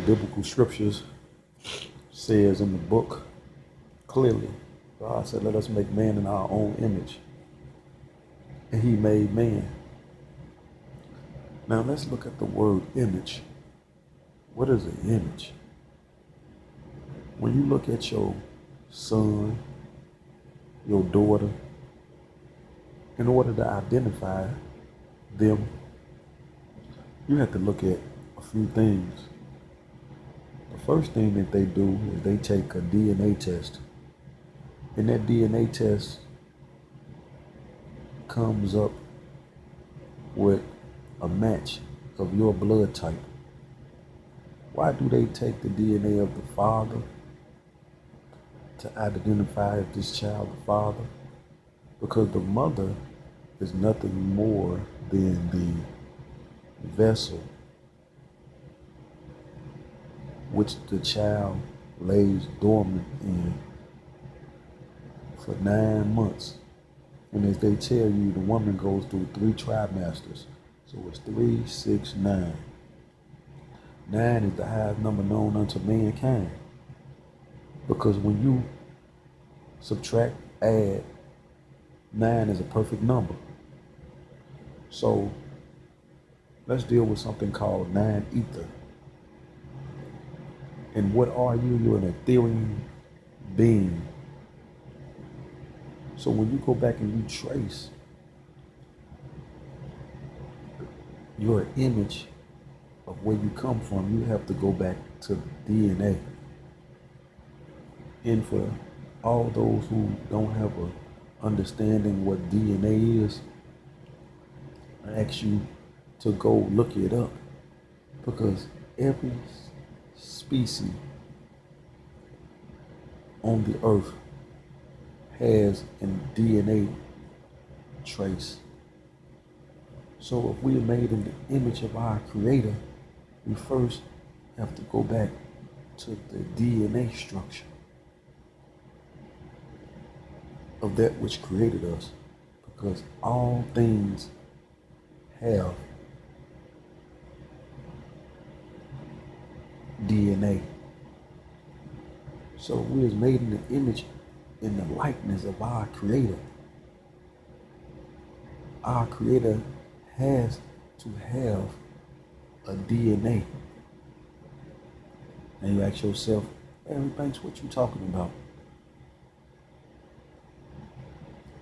biblical scriptures says in the book clearly, God said, let us make man in our own image. And he made man. Now let's look at the word image. What is an image? When you look at your son, your daughter, in order to identify them, you have to look at a few things. The first thing that they do is they take a DNA test. And that DNA test comes up with a match of your blood type. Why do they take the DNA of the father to identify if this child the father? Because the mother is nothing more than the vessel which the child lays dormant in for 9 months. And as they tell you, the woman goes through 3 trimesters. So it's 3, 6, 9. 9 is the highest number known unto mankind. Because when you subtract, add, 9 is a perfect number. So let's deal with something called 9 ether. And what are you? You're an ethereal being. So when you go back and you trace your image of where you come from, you have to go back to the DNA. And for all those who don't have a understanding what DNA is, I ask you to go look it up, because every species on the earth has a DNA trace. So if we are made in the image of our Creator, we first have to go back to the DNA structure of that which created us, because all things have DNA. So we are made in the image and the likeness of our Creator. Our Creator has to have a DNA. And you ask yourself, Larry Banks, what you talking about?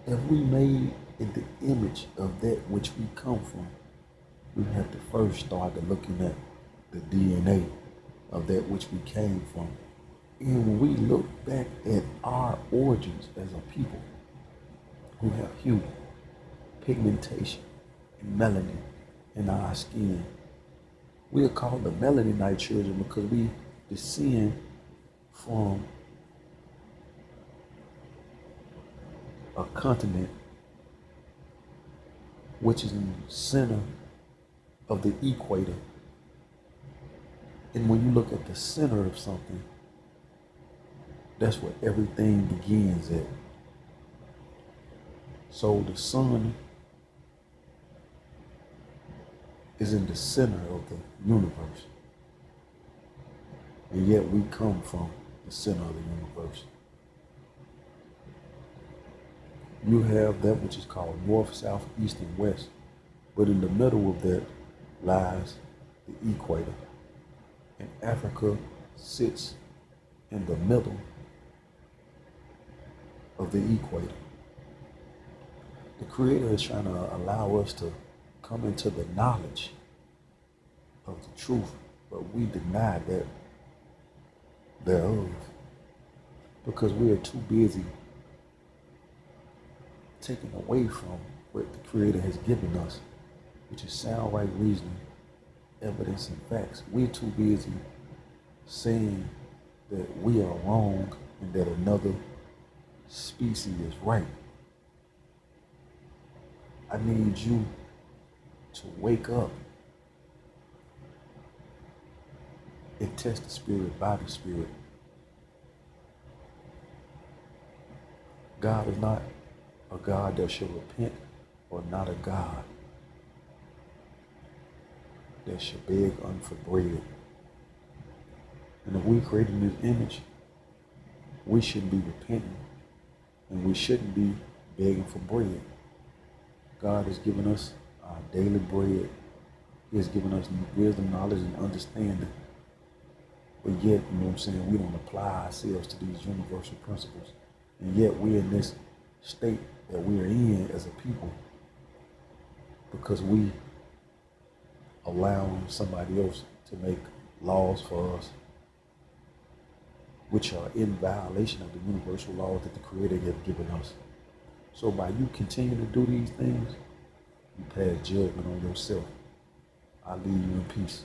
If we made in the image of that which we come from, we have to first start looking at the DNA of that which we came from. And when we look back at our origins as a people who have hue, pigmentation, and melanin in our skin, we are called the melaninite children because we descend from a continent which is in the center of the equator. And when you look at the center of something, that's where everything begins at. So the sun is in the center of the universe. And yet we come from the center of the universe. You have that which is called north, south, east, and west. But in the middle of that lies the equator. And Africa sits in the middle of the equator. The Creator is trying to allow us to come into the knowledge of the truth, but we deny that thereof because we are too busy taken away from what the Creator has given us, which is sound right reasoning, evidence, and facts. We're too busy saying that we are wrong and that another species is right. I need you to wake up and test the spirit by the spirit. God is not a God that shall repent, or not a God that shall beg for bread. And if we created in His image, we shouldn't be repenting, and we shouldn't be begging for bread. God has given us our daily bread. He has given us wisdom, knowledge, and understanding. But yet, you know what I'm saying, we don't apply ourselves to these universal principles. And yet we're in this state that we're in as a people because we allow somebody else to make laws for us which are in violation of the universal laws that the Creator has given us. So by you continue to do these things, you pass judgment on yourself. I leave you in peace.